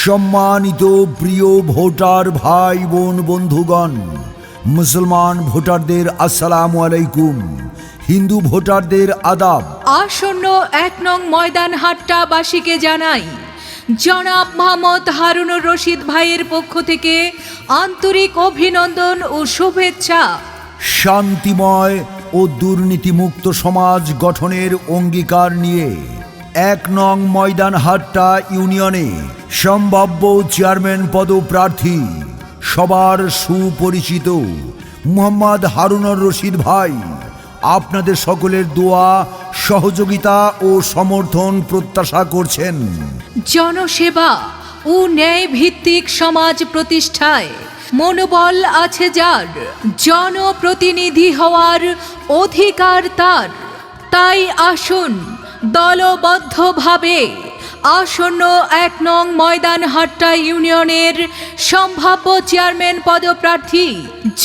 সম্মানিত প্রিয় ভোটার ভাই বোন বন্ধুগণ, মুসলমান ভোটারদের আসসালামু আলাইকুম, হিন্দু ভোটারদের আদাব। আসন্ন ১ নং ময়দান হাট্টাবাসীকে জানাই জনাব মোহাম্মদ হারুনুর রশিদ ভাইয়ের পক্ষ থেকে আন্তরিক অভিনন্দন ও শুভেচ্ছা। শান্তিময় ও দুর্নীতিমুক্ত সমাজ গঠনের অঙ্গীকার নিয়ে ১ নং ময়দান হাট্টা ইউনিয়নে সম্ভাব্য চেয়ারম্যান পদপ্রার্থী সবার সুপরিচিত মোহাম্মদ হারুনুর রশিদ ভাই আপনাদের সকলের দোয়া, সহযোগিতা ও সমর্থন প্রত্যাশা করছেন। জনসেবা ও ন্যায় ভিত্তিক সমাজ প্রতিষ্ঠায় মনোবল আছে যার, জনপ্রতিনিধি হওয়ার অধিকার তার। তাই আসুন দলবদ্ধভাবে আসন্ন ১ নং ময়দান হাট্টা ইউনিয়নের সম্ভাব্য চেয়ারম্যান পদপ্রার্থী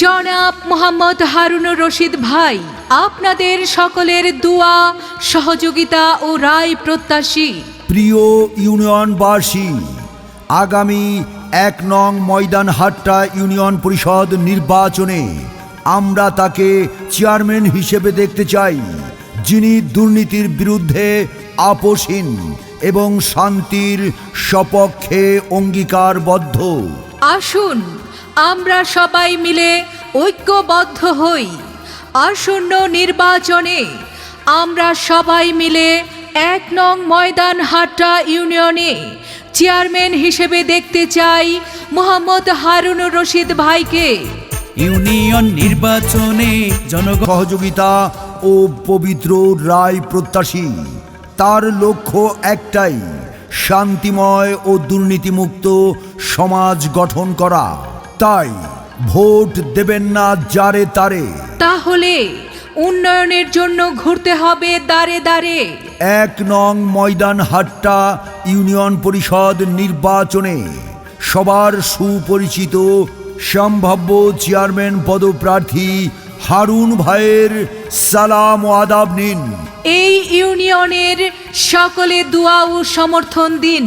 জনাব মোহাম্মদ হারুনুর রশিদ ভাই আপনাদের সকলের দোয়া, সহযোগিতা ও রায় প্রত্যাশী। প্রিয় ইউনিয়নবাসী, আগামী ১ নং ময়দান হাট্টা ইউনিয়ন পরিষদ নির্বাচনে আমরা তাকে চেয়ারম্যান হিসেবে দেখতে চাই, যিনি দুর্নীতির বিরুদ্ধে আপোষহীন এবং শান্তির সপক্ষে অঙ্গীকারবদ্ধ। আসুন আমরা সবাই মিলে ঐক্যবদ্ধ হই। আসন্ন নির্বাচনে আমরা সবাই মিলে ১ নং ময়দান হাট্টা ইউনিয়নে চেয়ারম্যান হিসেবে দেখতে চাই মোহাম্মদ হারুনুর রশিদ ভাইকে। ইউনিয়ন নির্বাচনে জনগণ সহযোগিতা ও পবিত্র রায় প্রত্যাশী। তার লক্ষ্য একটাই, শান্তিময় ও দুর্নীতিমুক্ত সমাজ গঠন করা। তাই ভোট দেবেন না যারে তারে। তাহলে উন্নয়নের জন্য ঘুরতে হবে দাঁড়ে দাঁড়ে। ১ নং ময়দান হাট্টা ইউনিয়ন পরিষদ নির্বাচনে সবার সুপরিচিত সম্ভাব্য চেয়ারম্যান পদপ্রার্থী হারুন ভাইয়ের সালাম ও আদাব নিন। এই ইউনিয়নের সকলে দোয়া ও সমর্থন দিন।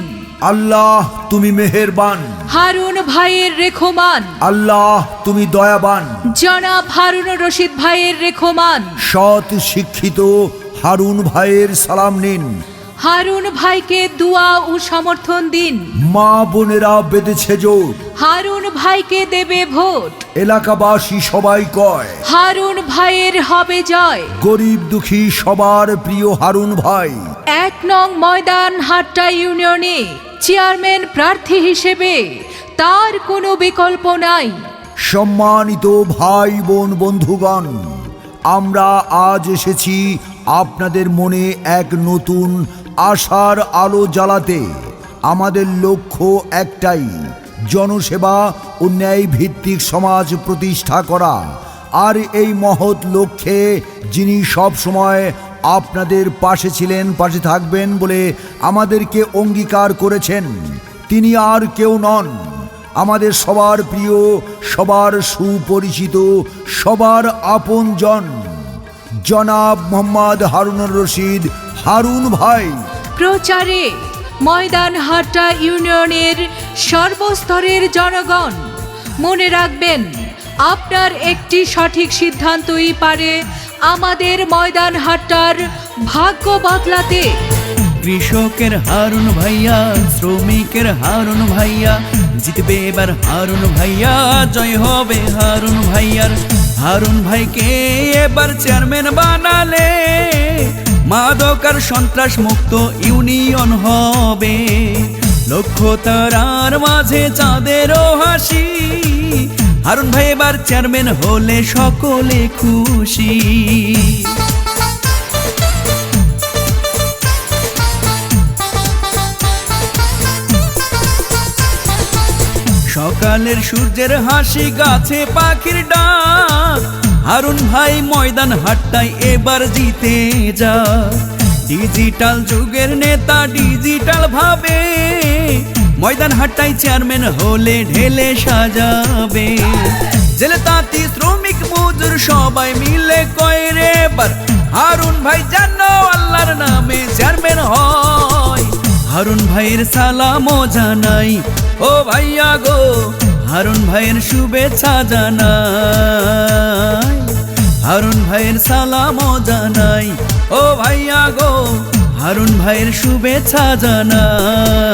আল্লাহ তুমি মেহেরবান, হারুন ভাইয়ের রেখমান। আল্লাহ তুমি দয়াবান। জনাব হারুনুর রশিদ ভাইয়ের রেখমান। সৎ শিক্ষিত হারুন ভাইয়ের সালাম নিন। হারুন ভাইকে দোয়া ও সমর্থন দিন। মা বোনেরা বেঁধেছে জোট, হারুন ভাইকে দেবে ভোট। এলাকাবাসী সবাই কয় হারুন ভাইয়ের হবে জয়। গরিব দুঃখী সবার প্রিয় হারুন ভাই ১ নং ময়দান হাট্টা ইউনিয়নে চেয়ারম্যান প্রার্থী হিসেবে তার কোনো বিকল্প নাই। সম্মানিত ভাই বোন বন্ধুগণ, আমরা আজ এসেছি আপনাদের মনে এক নতুন আশার আলো জ্বালাতে। আমাদের লক্ষ্য একটাই, জনসেবা ও ন্যায় ভিত্তিক সমাজ প্রতিষ্ঠা করা। আর এই মহৎ লক্ষ্যে যিনি সব সময় আপনাদের পাশে ছিলেন, পাশে থাকবেন বলে আমাদেরকে অঙ্গীকার করেছেন, তিনি আর কেউ নন, আমাদের সবার প্রিয়, সবার সুপরিচিত, সবার আপনজন জনাব মোহাম্মদ হারুনুর রশিদ হারুন ভাই। প্রচারে ময়দান হাট্টা ইউনিয়নের সর্বস্তরের জনগণ মনে রাখবেন, আপনার একটি সঠিক সিদ্ধান্তই পারে আমাদের ময়দান হাট্টার ভাগ্য বদলাতে। কৃষকের হারুন ভাইয়া, শ্রমিকের হারুন ভাইয়া, জিতবে এবার হারুন ভাইয়া, জয় হবে হারুন ভাইয়ার। হারুন ভাইকে এবার চেয়ারম্যান বানালে মাদক আর সন্ত্রাস মুক্ত ইউনিয়ন হবে। লক্ষ্য তারার মাঝে চাঁদেরও হাসি, হারুন ভাই এবার চেয়ারম্যান হলে সকলে খুশি। সকালের সূর্যের হাসি, গাছে পাখির ডাক, হারুন ভাই ময়দান হাট্টায় এবার জিতে যা। ডিজিটাল যুগের নেতা ডিজিটাল ভাবে, ময়দান হাট্টায় চেয়ারম্যান হলে ঢেলে সাজাবে। জেলে তাঁতি শ্রমিক মজুর সবাই মিলে কয় রে এবার হারুন ভাই যেন আল্লাহর নামে চেয়ারম্যান হয়। হারুন ভাইয়ের সালামও জানাই। ও ভাইয়া গো হারুন ভাইয়ের শুভেচ্ছা জানাই, হারুন ভাইয়ের সালামও জানাই। ও ভাইয়া গো হারুন ভাইয়ের শুভেচ্ছা জানাই।